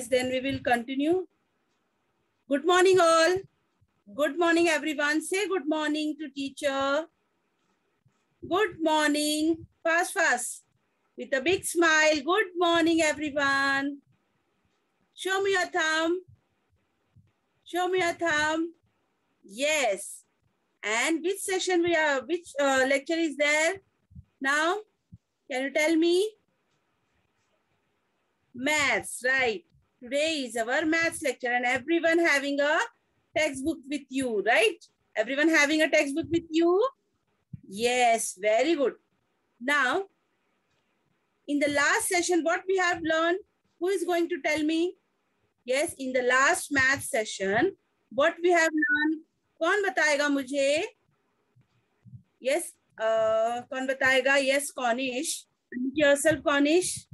Yes, then we will continue. Good morning all. Good morning everyone. Say good morning to teacher. Good morning. Fast, fast. With a big smile. Good morning everyone. Show me your thumb. Show me your thumb. Yes. And which session we are, which lecture is there now? Can you tell me? Maths, right. Today is our maths lecture and everyone having a textbook with you, right? Everyone having a textbook with you? Yes, very good. Now, in the last session, what we have learned? Who is going to tell me? Yes, in the last math session, what we have learned? कौन बताएगा मुझे? Yes, कौन बताएगा? Yes, Cornish. Unmute yourself, Cornish.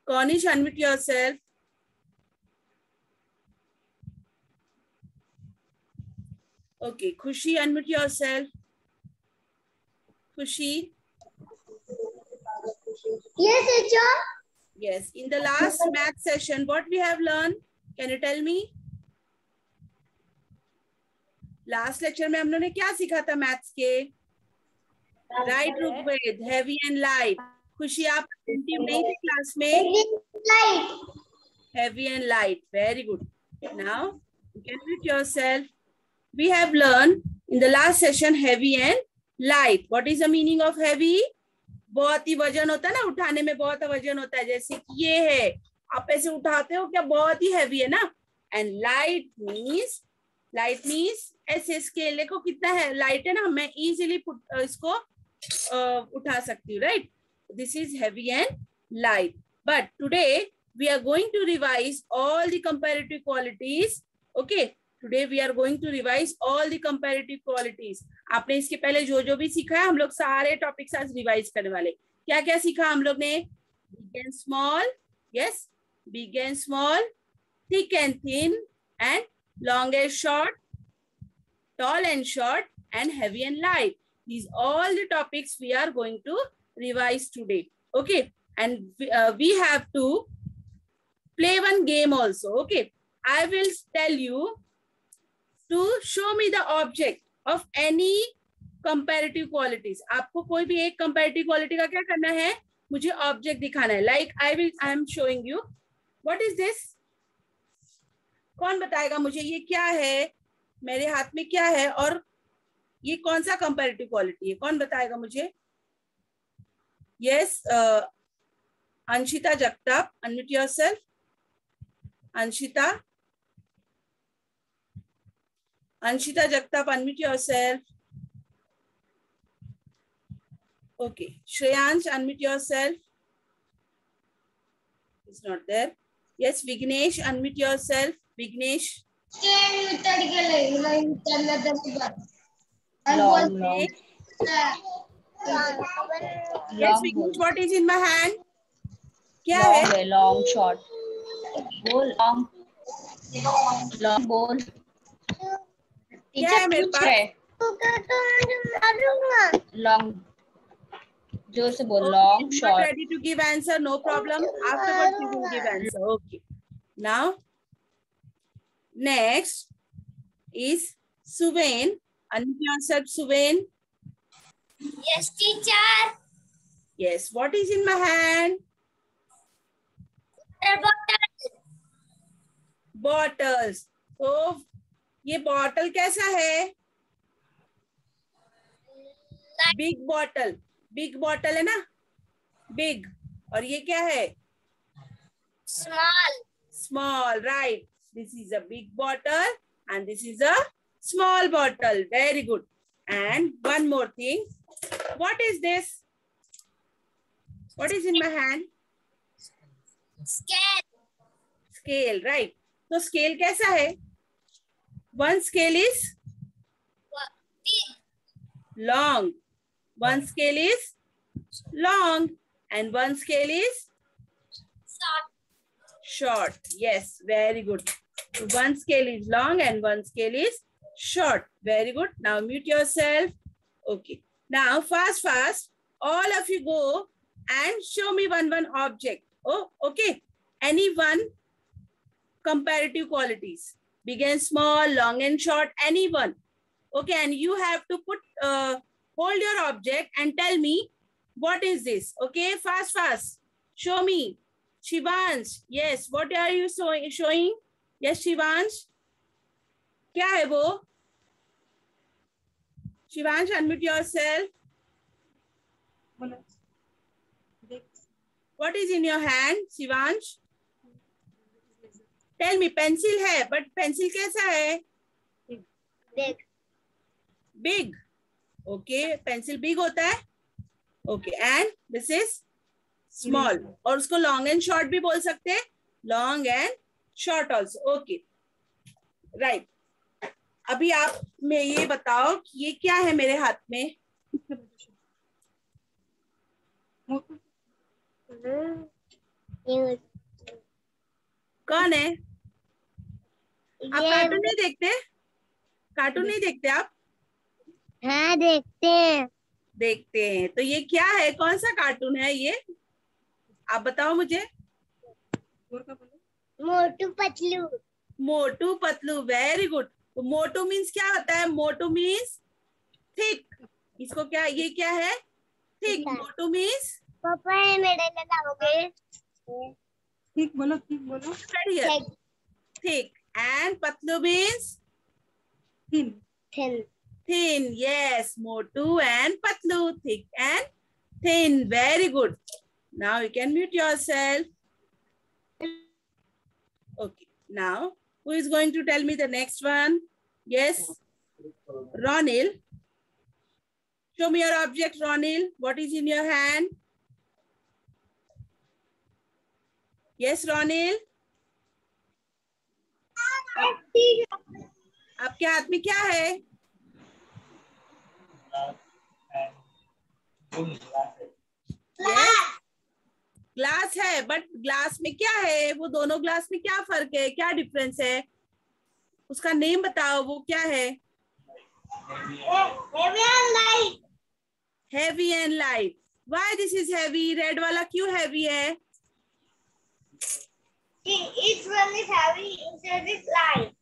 Cornish, unmute yourself. Okay, Khushi, unmute yourself. Khushi. Yes, teacher. Yes, in the last math session, what we have learned? Can you tell me? Last lecture में हम लोगों ने क्या सीखा था maths के? Right Rigveda, heavy and light. खुशी आप अटेंटिव नहीं थे क्लास में? Heavy and light. Very good. Now you can mute yourself. We have learned in the last session heavy and light. What is the meaning of heavy? बहुत ही वजन होता है ना, उठाने में बहुत वजन होता है. जैसे कि ये है, आप ऐसे उठाते हो क्या, बहुत ही heavy है ना. And light means ऐसे स्केल देखो कितना है, लाइट है ना, मैं easily इसको उठा सकती हूँ, right? This is heavy and light. But today we are going to revise all the comparative qualities. Okay, today we are going to revise all the comparative qualities. आपने इसके पहले जो भी सीखा है, हम लोग सारे टॉपिक्स आज रिवाइज करने वाले. क्या क्या सीखा हम लोग ने? Big and small, yes, big and small, thick and thin, and long and short, tall and short, and heavy and light. These all the topics we are going to revise today. Okay, and we have to play one game also. Okay, I will tell you to show me the object of any comparative qualities. आपको कोई भी एक comparative quality का क्या करना है? मुझे object दिखाना है. Like I am showing you. What is this? कौन बताएगा मुझे ये क्या है? मेरे हाथ में क्या है और ये कौन सा comparative quality है? कौन बताएगा मुझे? Yes, Anshita Jagtap, unmute yourself. Anshita Jagtap, unmute yourself. Okay, Shreyansh, unmute yourself. He's not there. Yes, Vignesh, unmute yourself. Vignesh. Long. Yes, Vignesh, what is in my hand? क्या long है? Long, short. Bowl, long bowl. क्या है मेरे पास? Long. जोर से बोल. Okay, Long, you short. are ready to give answer, no problem. Afterwards you will give answer. Okay. Now, next is Suvain. Unmute yourself, Suvain. Yes, teacher. Yes, what is in my hand? Bottles. तो ये bottle कैसा है? Big bottle है ना, big. और ये क्या है? Small, right. This is a big bottle and this is a small bottle. Very good. And one more thing. What is this? What is in my hand? Scale, right. So scale कैसा है? One scale is long. One scale is long and one scale is short. Yes, very good. So one scale is long and one scale is short. Very good. Now mute yourself. Okay. Now fast. All of you go and show me one object. Oh, okay. Any one comparative qualities. Big and small, long and short, any one. Okay, and you have to put hold your object and tell me what is this. Okay, fast. Show me. Shivansh, yes, what are you showing? Yes, Shivansh. क्या है वो? Shivansh, unmute yourself. What is in your hand, Shivansh? Tell me, pencil है, but pencil कैसा है? Big. Big. Okay, pencil big होता है. Okay, and this is small. और उसको long and short भी बोल सकते हैं. Long and short also. Okay. Right. अभी आप मैं ये बताओ कि ये क्या है मेरे हाथ में? कौन है? आप कार्टून नहीं देखते? कार्टून नहीं देखते आप? हाँ देखते हैं। देखते हैं। तो ये क्या है? कौन सा कार्टून है ये? आप बताओ मुझे। मोटू पतलू। Motu Patlu, very good. तो मोटू मीन्स क्या होता है? मोटू मीन्स थिक। इसको क्या, ये क्या है? थिक। मोटू मीन्स पापा मेरे लगाओगे? ठीक बोलो, ठीक बोलो। Thick. And Patlu means thin. Thin. Thin, yes, Motu and Patlu, thick and thin. Very good. Now you can mute yourself. Okay. Now, who is going to tell me the next one? Yes, Ronil. Show me your object, Ronil. What is in your hand? Yes, Ronil. आपके हाथ में क्या है? Glass है, but glass में क्या है? वो दोनों ग्लास में क्या फर्क है? क्या डिफरेंस है? उसका नेम बताओ, वो क्या है? Heavy and light. Why this is heavy? Red वाला क्यों हेवी है? Each one is heavy, instead is light.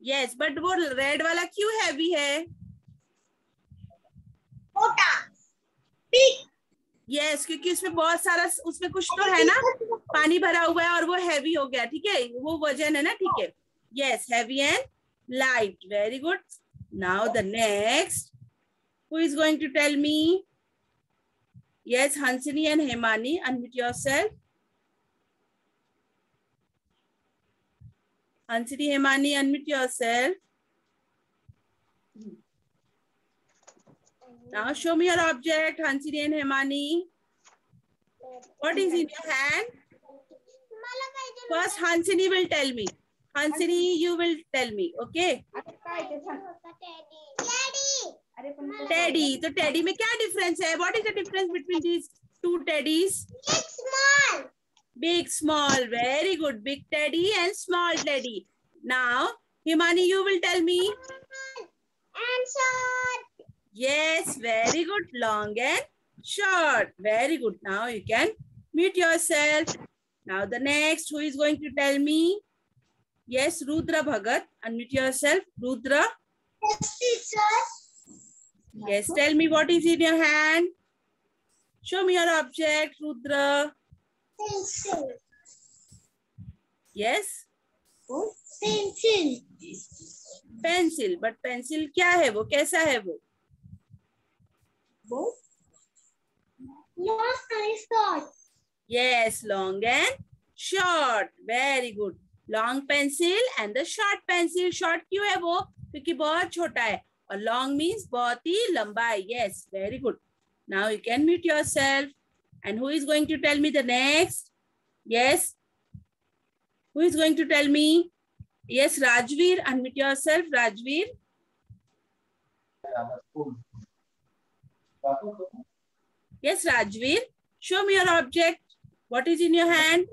Yes, but वो रेड वाला क्यों हैवी है? मोटा। Big. यस, क्योंकि उसमें बहुत सारा, उसमें कुछ तो है ना, पानी भरा हुआ है और वो हैवी हो गया। ठीक है, वो वजन है ना। ठीक है, yes, heavy and light. Very good. Now the next, who is going to tell me? Yes, Hansini and Hemani, unmute yourself. Hansini, Hemani, unmute yourself. Now show me your object, Hansini and Hemani. What is in your hand? First, Hansini will tell me. Hansini, you will tell me. Okay? Teddy. तो teddy में क्या difference है? What is the difference between these two teddies? It's small. Big, small. Very good. Big teddy and small teddy. Now, Himani, you will tell me. And short. Yes, very good. Long and short. Very good. Now you can mute yourself. Now the next, who is going to tell me? Yes, Rudra Bhagat. Unmute yourself. Rudra. Yes, teacher. Yes, tell me what is in your hand. Show me your object, Rudra. Pencil. Yes. Pencil. Pencil. But pencil क्या है वो? कैसा है वो? Long and short. Yes, long and short. Very good. Long pencil and the short pencil. Short क्यों है वो? क्योंकि बहुत छोटा है। और long means बहुत ही लंबा है। Yes, very good. Now you can mute yourself. And who is going to tell me the next? Yes. Who is going to tell me? Yes, Rajveer. Unmute yourself, Rajveer. Yes, Rajveer. Show me your object. What is in your hand?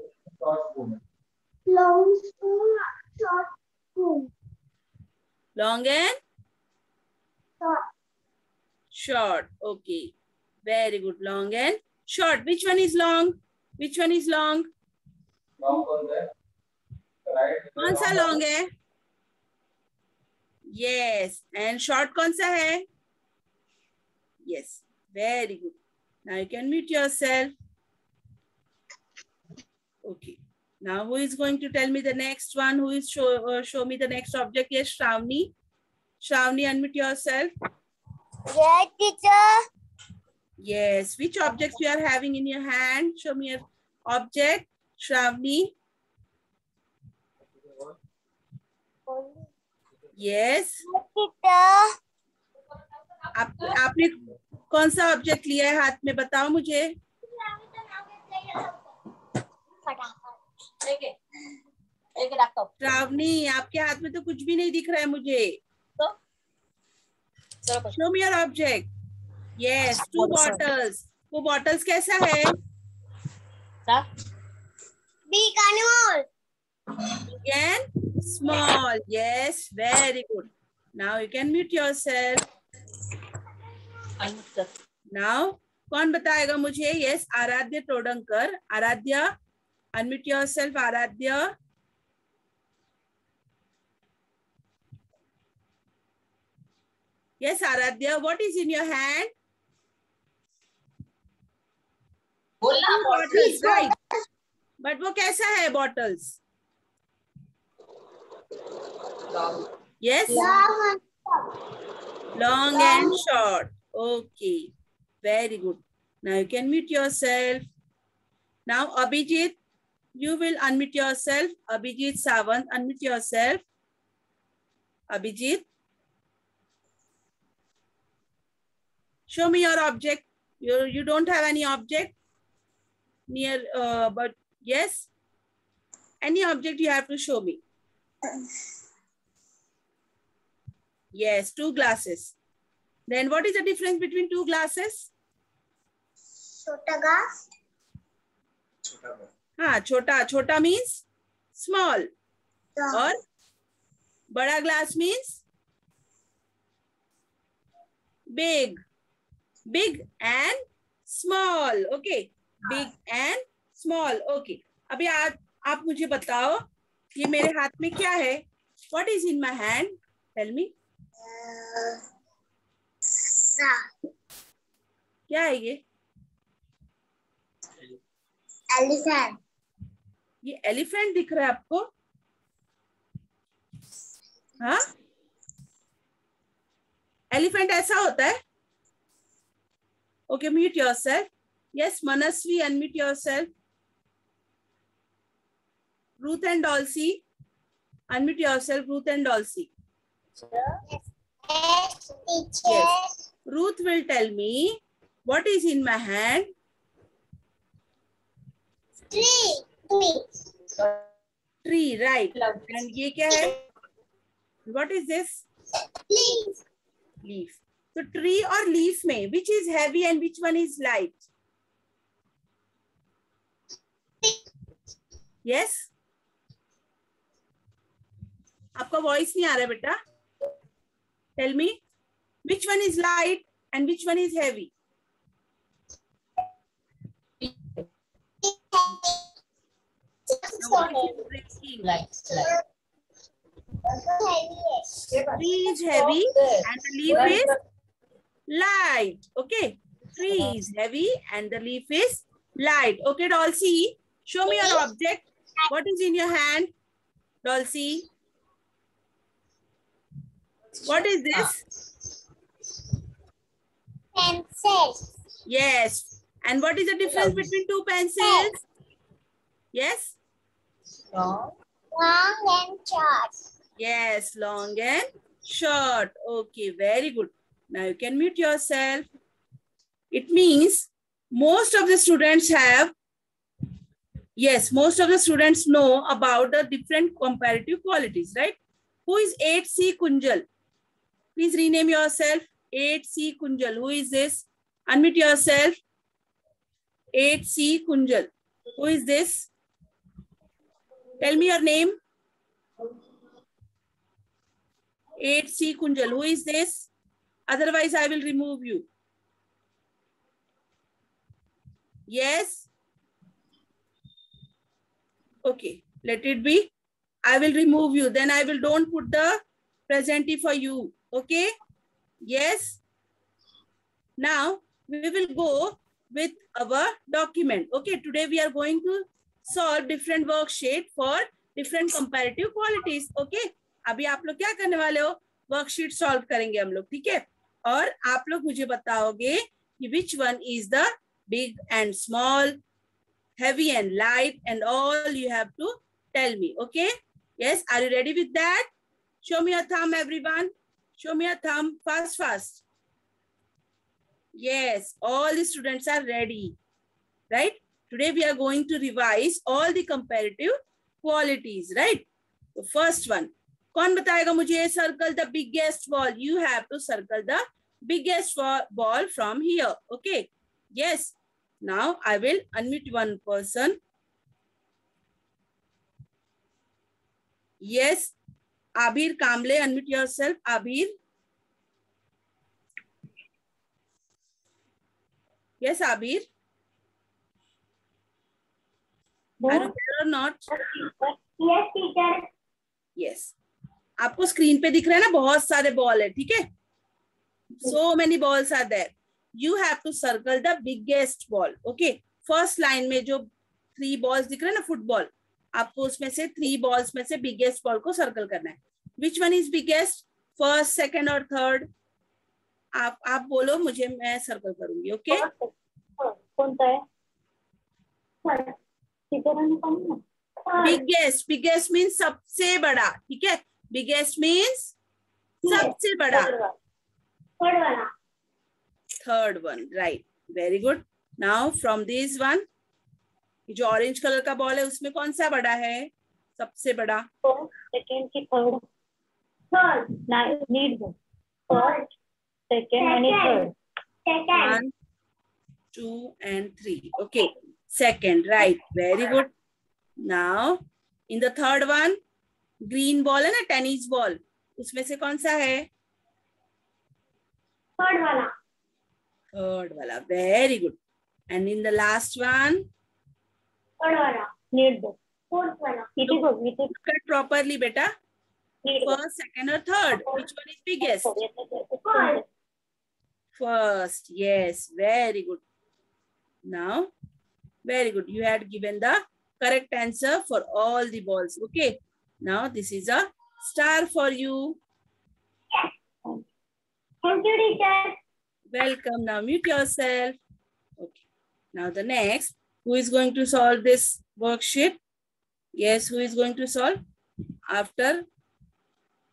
Long spoon, short spoon. Long and Short. short. Okay. Very good. Long and Short. Which one is long? Which one is long? कौन सा long है? Yes. And short कौन सा है? Yes. Very good. Now you can mute yourself. Okay. Now who is going to tell me the next one? Who is show me the next object? Yes, Shravani. Shravani, unmute yourself. Yes, teacher. Yes. Which objects you are having in your hand? Show me your object. Shravani. Yes. Teacher. आपने कौन सा object लिया है हाथ में? बताओ मुझे. श्रावणी, आपके हाथ में तो कुछ भी नहीं दिख रहा है मुझे. Show me your object. Yes, 2 bottles. वो bottles कैसा है? Big animal. Big and small. Yes, very good. Now you can mute yourself. Now, कौन बताएगा मुझे? Yes, Aaradhya टोडंकर. Aaradhya, unmute yourself. Aaradhya. Yes, Aradhya, what is in your hand? Bottles, right? But वो कैसा है bottles? Yes? Long and short. Okay. Very good. Now you can mute yourself. Now Abhijit, you will unmute yourself. Abhijit Sawant, unmute yourself. Abhijit. Show me your object. You don't have any object near, but yes, any object you have to show me. Yes, 2 glasses. Then what is the difference between 2 glasses? Chota glass. हाँ, छोटा means small. और बड़ा glass means big. Big and small. Okay. Big and small. Okay. अभी आप मुझे बताओ, ये मेरे हाथ में क्या है? What is in my hand? Tell me. क्या है ये? Elephant. ये एलिफेंट दिख रहा है आपको? हाँ? एलिफेंट ऐसा होता है? Okay, mute yourself. Yes, Manasvi, unmute yourself. Ruth and Dulcie, unmute yourself. Ruth and Dulcie. Yes, teacher. Yes. Ruth will tell me what is in my hand. Tree, right. And ये क्या है? What is this? Leaf. Leaf. So tree or leaf में which is heavy and which one is light? Yes? आपका voice नहीं आ रहा बेटा? Tell me which one is light and which one is heavy? Tree is heavy and the leaf is light. Okay. Tree is heavy and the leaf is light. Okay, Dulcie, show me your object. What is in your hand? Dulcie. What is this? Pencil. Yes. And what is the difference between 2 pencils? Yes? Long and short. Yes, long and short. Okay, very good. Now you can mute yourself. It means most of the students have, yes, most of the students know about the different comparative qualities, right? Who is 8C Kunjal? Please rename yourself. 8C Kunjal. Who is this? Unmute yourself. 8C Kunjal. Who is this? Tell me your name. 8C Kunjal. Who is this? Otherwise, I will remove you. Yes. Okay, let it be. I will remove you. Then I will don't put the present for you. Okay. Yes. Now we will go with our document. Okay. Today we are going to solve different worksheet for different comparative qualities. Okay. अभी आप लोग क्या करने वाले हो? Worksheet solve करेंगे हम लोग, ठीक है? और आप लोग मुझे बताओगे कि which one is the big and small, heavy and light, and all you have to tell me. Okay. Yes. Are you ready with that? Show me a thumb, everyone. Show me a thumb. Fast, fast. Yes. All the students are ready. Right? Today we are going to revise all the comparative qualities. Right? The first one. कौन बताएगा मुझे? Circle the biggest ball. You have to circle the biggest ball from here. Okay. Yes. Now I will unmute one person. Yes. Abir Kamble, unmute yourself. Abir. Yes, Abir. Are you there or not? Yes, teacher. Yes. आपको screen पे दिख रहा है ना, बहुत सारे ball है, ठीक है? So many balls are there. You have to circle the biggest ball. Okay. First line में जो 3 balls दिख रहे हैं ना, फुटबॉल, आपको उसमें से 3 balls में से biggest ball को circle करना है. Which one is biggest? First, second or third? आप बोलो मुझे, मैं circle करूंगी. Okay. कौन सा है? Biggest means सबसे बड़ा, ठीक है? Biggest means सबसे बड़ा. Third one, right? Very good. Now from this one, जो ऑरेंज कलर का बॉल है उसमें कौन सा बड़ा है? सबसे बड़ा. सेकंड की third need first second and third. 1, 2 and 3. Okay. Second, right? Very good. Now in the third one, green ball है ना, टेनिस बॉल, उसमें से कौन सा है? Third वाला. Very good. And in the last one, need fourth वाला. look at properly, beta. First, second, or third? Which one is biggest? First. Yes. Very good. Now, very good. You had given the correct answer for all the balls. Okay. Now, this is a star for you. Thank you, teacher. Welcome. Now, mute yourself. Okay. Now, the next. Who is going to solve this worksheet? Yes, who is going to solve? After?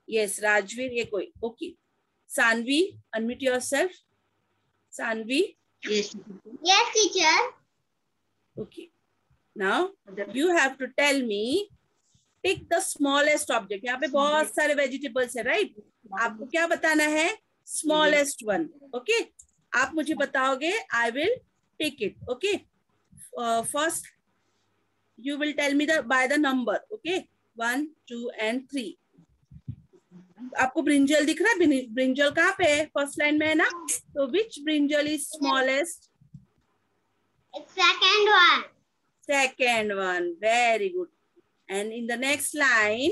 Yes, Rajveer. Ye koi. Okay. Sanvi, unmute yourself. Sanvi. Yes. Yes, teacher. Okay. Now, you have to tell me, pick the smallest object. यहाँ पे बहुत सारे vegetables है, right? आपको क्या बताना है? Smallest one. Okay. आप मुझे बताओगे, I will pick it. Okay. First, you will tell me by the number. Okay. 1, 2 and 3. आपको ब्रिंजल दिख रहा है? ब्रिंजल कहाँ पे है? फर्स्ट लाइन में है ना? तो which brinjal is smallest? It's second one. Second one. Very good. And in the next line,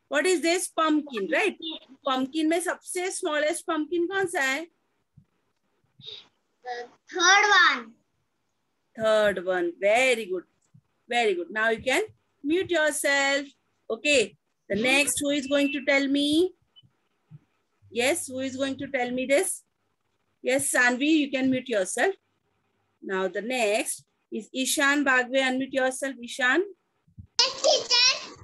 what is this? Pumpkin, right? Pumpkin में सबसे smallest pumpkin कौन सा है? The third one. Third one. Very good. Very good. Now you can mute yourself. Okay. The next, who is going to tell me? Yes, who is going to tell me this? Yes, Sanvi, you can mute yourself. Now the next is Ishan Bagwe. Unmute yourself, Ishan. Yes, teacher.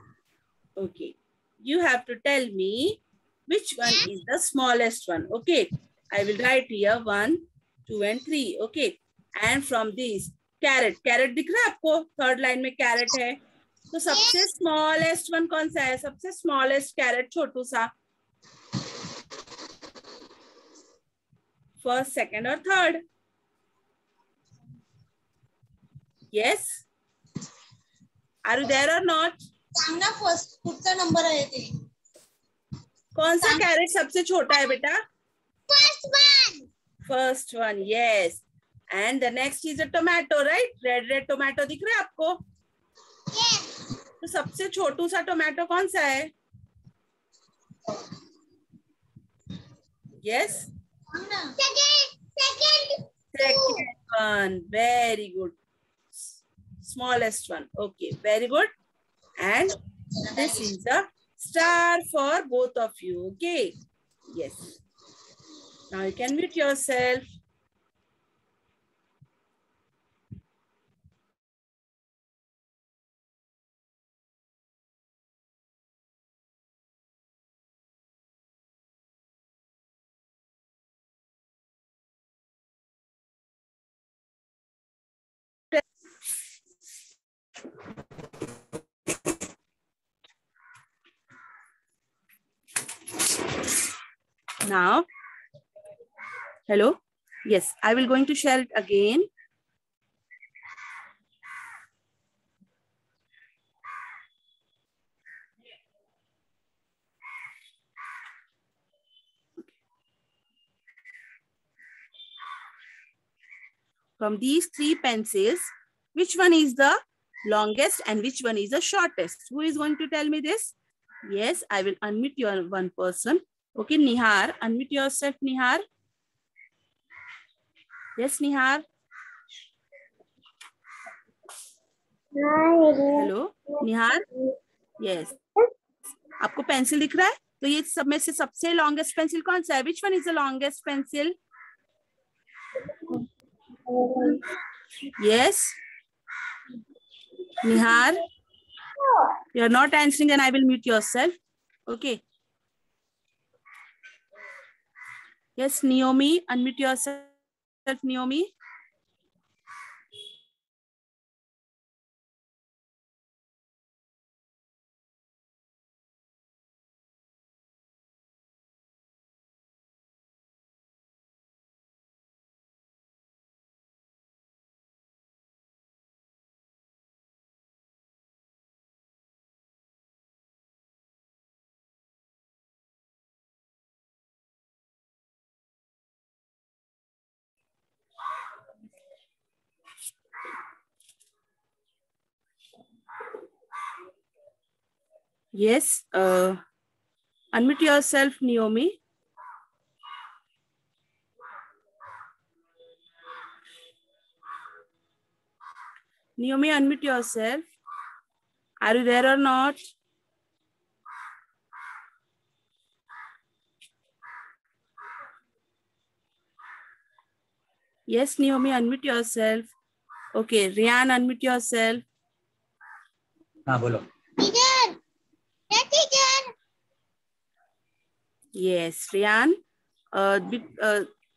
Okay. You have to tell me which one is the smallest one. Okay. I will write here 1, 2 and 3. Okay. And from this, carrot. Carrot दिख रहा है आपको? Third line में carrot है. तो सबसे smallest one कौन सा है? सबसे smallest carrot छोटू सा. First, second or third? Yes. Are you there or not? सांगना फर्स्ट कुठचा नंबर आहे ते. कौन सा कैरेट सबसे छोटा है बेटा? First one. First one. Yes. And the next is a tomato, right? Red tomato दिख रहा है आपको? तो सबसे छोटू सा टोमेटो कौन सा है? Yes? Second one. Very good. Smallest one. Okay, very good. And this is a star for both of you. Okay. Yes. Now you can mute yourself. Now, hello. Yes, I will going to share it again. From these three pencils, which one is the longest and which one is the shortest? Who is going to tell me this? Yes, I will unmute your one person. Okay, Nihar, unmute yourself, Nihar. Yes, Nihar. Hello, Nihar. Yes. आपको pencil दिख रहा है? तो ये सब में से सबसे लॉन्गेस्ट पेंसिल कौन सा है? Which one is the longest pencil? Yes. Nihar, you are not answering, and I will mute yourself. Okay. Yes, Naomi, unmute yourself, Naomi. Yes, unmute yourself, Naomi. Naomi, unmute yourself. Are you there or not? Yes, Naomi, unmute yourself. Okay, Rian, unmute yourself. हाँ बोलो. Teacher. Yes, teacher. Yes, Rian.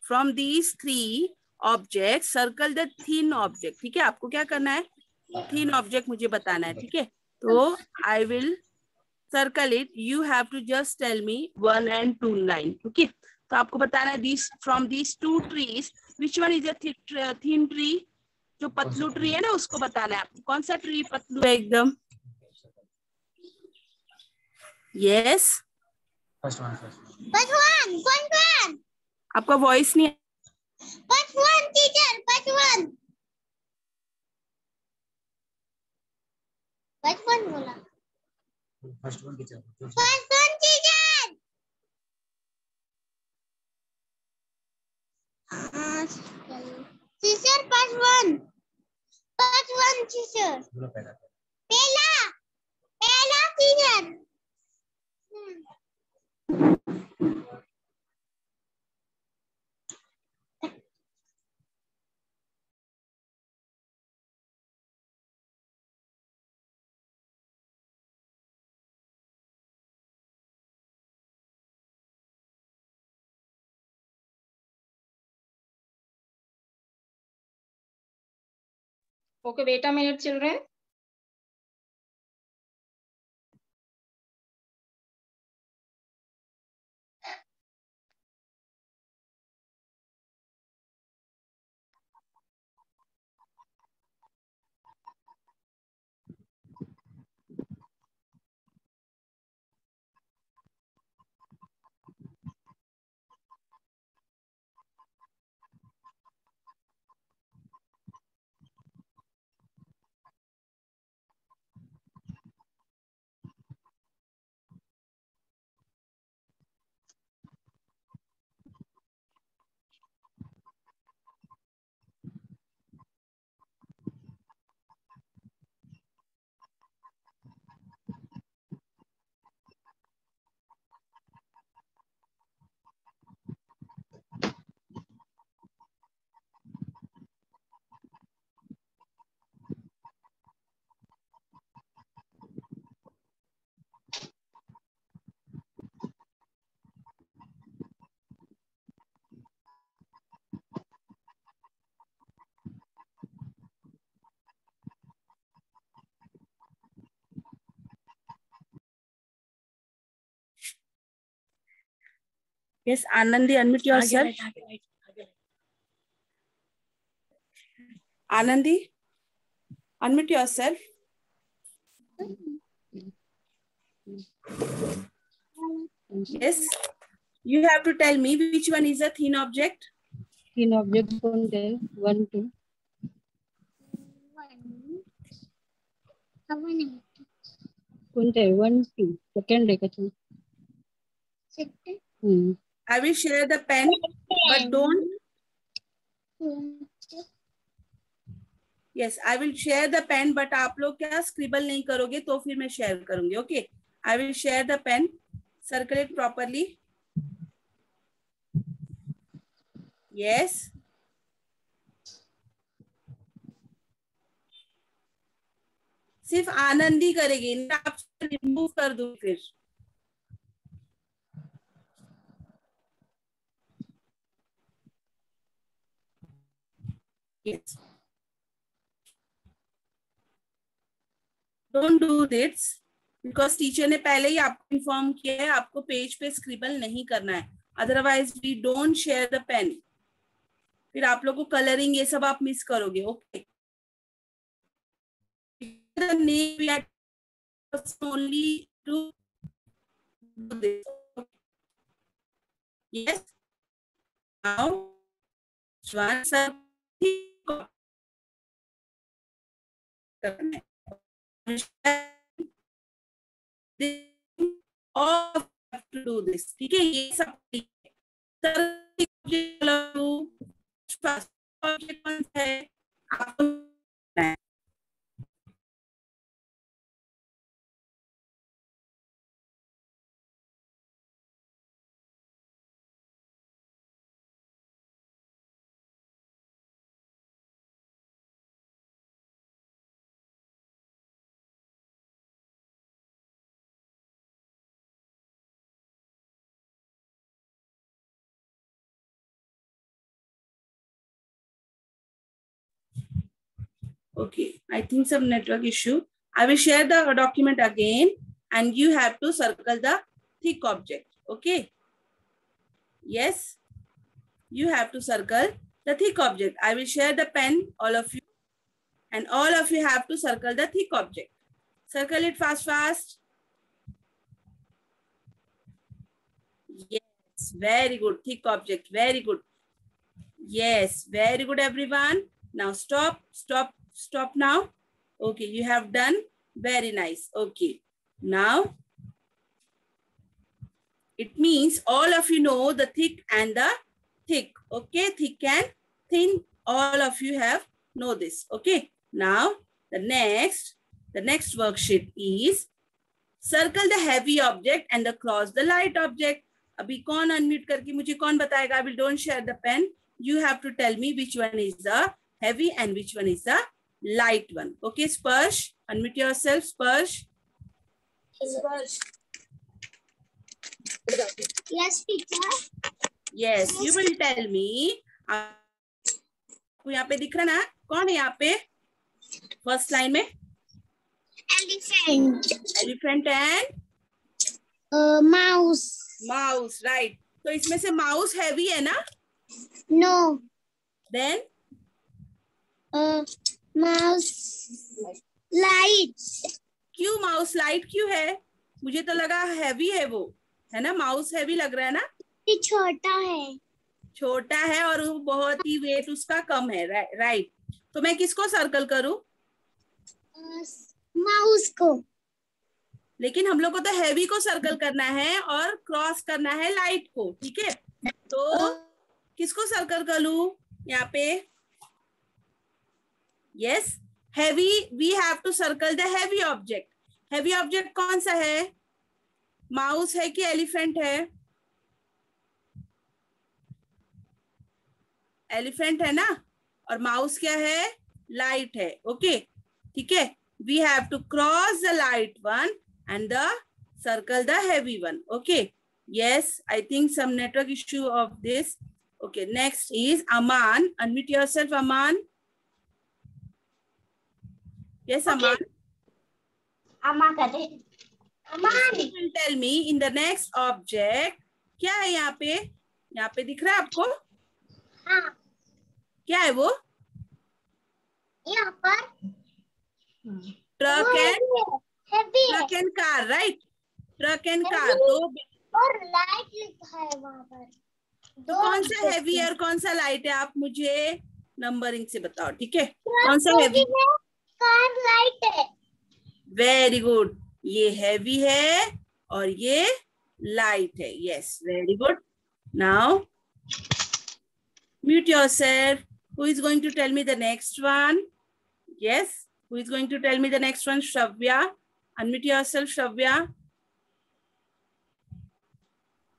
From these three objects, circle the thin object. ठीक है, आपको क्या करना है? Thin object मुझे बताना है, ठीक है? तो I will circle it. You have to just tell me 1 and 2 line. Okay? तो आपको बताना है from these two trees, which one is a thin tree? जो पतलू ट्री है ना, उसको बताना है आपको. कौन सा ट्री पतलू है एकदम? Yes. First one. First one. आपका वॉइस नहीं. First one, teacher. First one. First one बोला. First one teacher. First one, teacher. Teacher, first one. First one, teacher. बोलो पहला. पहला teacher. Okay, wait a minute, children. Yes, Anandi, unmute yourself. Anandi, unmute yourself. Yes, you have to tell me which one is a thin object. तीन object कौन है? 1 2 कोणते 1 2 second आहे का तू? I will share the pen, but don't. Yes, I will share the pen, but आप लोग क्या scribble नहीं करोगे तो फिर मैं share करूंगी. Okay, I will share the pen. Circle it properly. Yes. सिर्फ आनंदी करेगी, आप रिमूव कर दूं फिर. Yes. Don't do this because teacher ने पहले ही आपको इन्फॉर्म किया है, आपको पेज पे स्क्रिबल नहीं करना है. Otherwise we don't share the pen. फिर आप लोग को कलरिंग ये सब आप मिस करोगे. Okay. Only to do this. Yes. Now, one all have to do this. ठीक है, ये सब है आपको. Okay, I think some network issue. I will share the document again and you have to circle the thick object. Okay. Yes, you have to circle the thick object. I will share the pen, all of you, and all of you have to circle the thick object. Circle it fast, fast. Yes, very good. Thick object, very good. Yes, very good, everyone. Now stop, stop. Stop now. Okay, you have done very nice. Okay, now it means all of you know the thick and the thick. Okay, thick and thin. All of you have know this. Okay, now the next worksheet is circle the heavy object and the cross the light object. अभी कौन unmute करके मुझे कौन बताएगा? I will don't share the pen. You have to tell me which one is the heavy and which one is the light one. Okay, Sparsh, unmute yourself, Sparsh. Yes, teacher. Yes, you will tell me. आपको यहाँ पे दिख रहा ना? कौन है यहाँ पे? First line में? Elephant. Elephant and? Mouse. Mouse, right. तो इसमें से mouse heavy है ना? No. Then? Mouse light. क्यों mouse light क्यों है? मुझे तो लगा heavy है वो, है ना? mouse heavy लग रहा है ना? ये छोटा है. छोटा है और वो बहुत ही वेट उसका कम है. राइट. तो मैं किसको सर्कल करूं? माउस को. लेकिन हम लोग को तो हैवी को सर्कल करना है और क्रॉस करना है लाइट को. ठीक है, तो किसको सर्कल करूं यहाँ पे? Yes, heavy. We have to circle the heavy object. Heavy object कौन सा है? माउस है कि एलिफेंट है? एलिफेंट है ना, और माउस क्या है? लाइट है. ओके, ठीक है. We have to cross the light one and the circle the heavy one. Okay, yes, I think some network issue of this. Okay, next is Aman. Unmute yourself, Aman. Yes, okay. Aman. Aman. You will tell me in the next object क्या है यहाँ पे? यहाँ पे दिख रहा है आपको? हाँ, क्या है वो? यहाँ पर ट्रक हैवी है and car, right? Truck and car. Heavy। तो और लाइट लिखा है वहाँ पर। तो कौन सा हैवी और कौन सा लाइट है, आप मुझे नंबरिंग से बताओ, ठीक है? कौन सा हैवी? कार लाइट है। वेरी गुड, ये हैवी है और ये लाइट है। Yes, very good. Now mute yourself. Who is going to tell me the next one? Yes, who is going to tell me the next one? Shravya, unmute yourself, Shravya.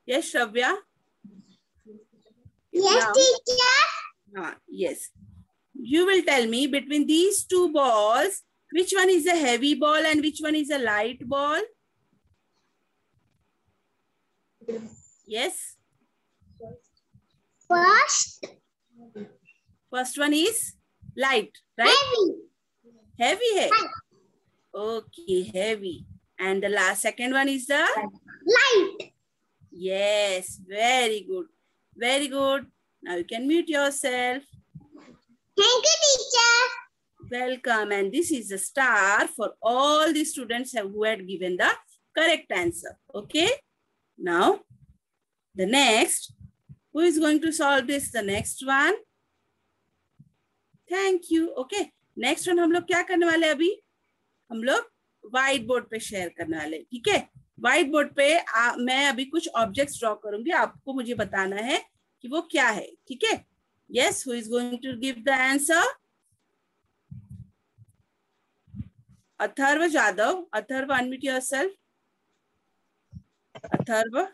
Yes, Shravya. Yes, Now, teacher. yes. You will tell me between these two balls, which one is a heavy ball and which one is a light ball? Yes. First one is light, right? Heavy hai. Okay, heavy. And the second one is the Light. yes, very good. Very good. Now you can mute yourself. Thank you, teacher. Welcome. And this is a star for all the students who had given the correct answer. Okay. Now, the next, who is going to solve this? The next one. Thank you. Okay. Next one हम लोग क्या करने वाले अभी? हम लोग white board पे share करने वाले, ठीक है? व्हाइट बोर्ड पे मैं अभी कुछ ऑब्जेक्ट्स ड्रॉ करूंगी, आपको मुझे बताना है कि वो क्या है, ठीक है? Yes, who is going to give the answer? Atharva Jadhav. Atharva, unmute yourself. Atharva.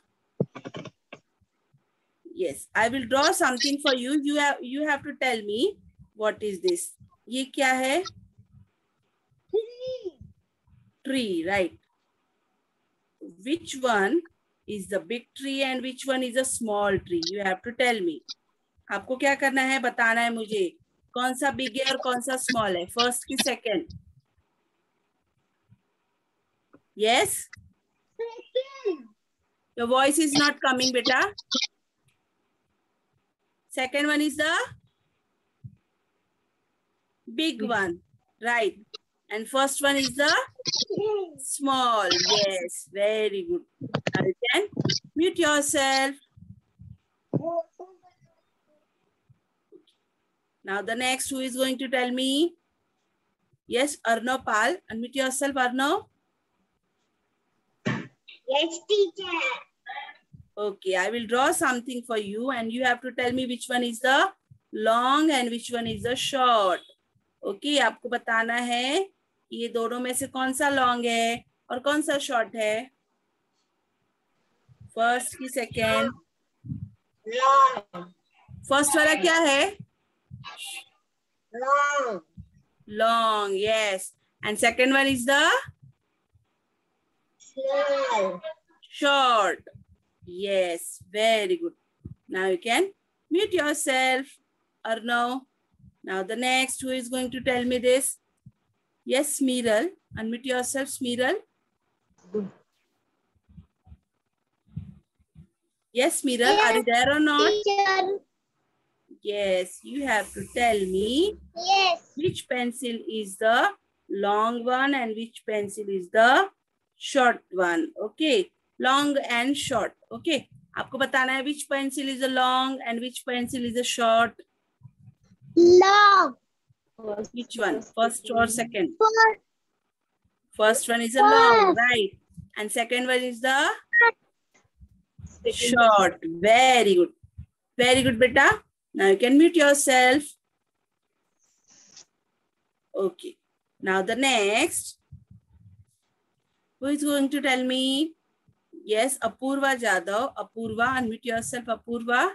Yes, I will draw something for you. You have to tell me what is this. ये क्या है? Tree, right? Which one is the big tree and which one is a small tree? You have to tell me. आपको क्या करना है, बताना है मुझे कौन सा बिग है और कौन सा स्मॉल है, फर्स्ट की second. Yes? Your voice is not coming, beta. Second one is the big one, right? And first one is the small. Yes, very good. Now you can mute yourself. Now the next, who is going to tell me? Yes, Arnav Pal. Unmute yourself, Arnav. Yes, teacher. Okay, I will draw something for you and you have to tell me which one is the long and which one is the short. Okay, आपको बताना है कि ये दोनों में से कौन सा long है और कौन सा short है. फर्स्ट की सेकेंड. Long. फर्स्ट वाला क्या है? Long. Long, yes. And second one is the Small. short. Yes, very good. Now you can mute yourself, Arnav. Now the next, who is going to tell me this? Yes, Smeeral. Unmute yourself, Smeeral. Yes, Smeeral, Yes, are you there or not? Teacher. Yes, you have to tell me Yes. which pencil is the long one and which pencil is the short one. Okay, long and short. Okay, आपको बताना है which pencil is a long and which pencil is a short. Long. Which one? First or second? First. First one is a long, right? And second one is the short. Very good. Very good, beta. Now you can mute yourself. Okay. Now the next. Who is going to tell me? Yes, Apurva Jadhav. Apurva, unmute yourself, Apurva.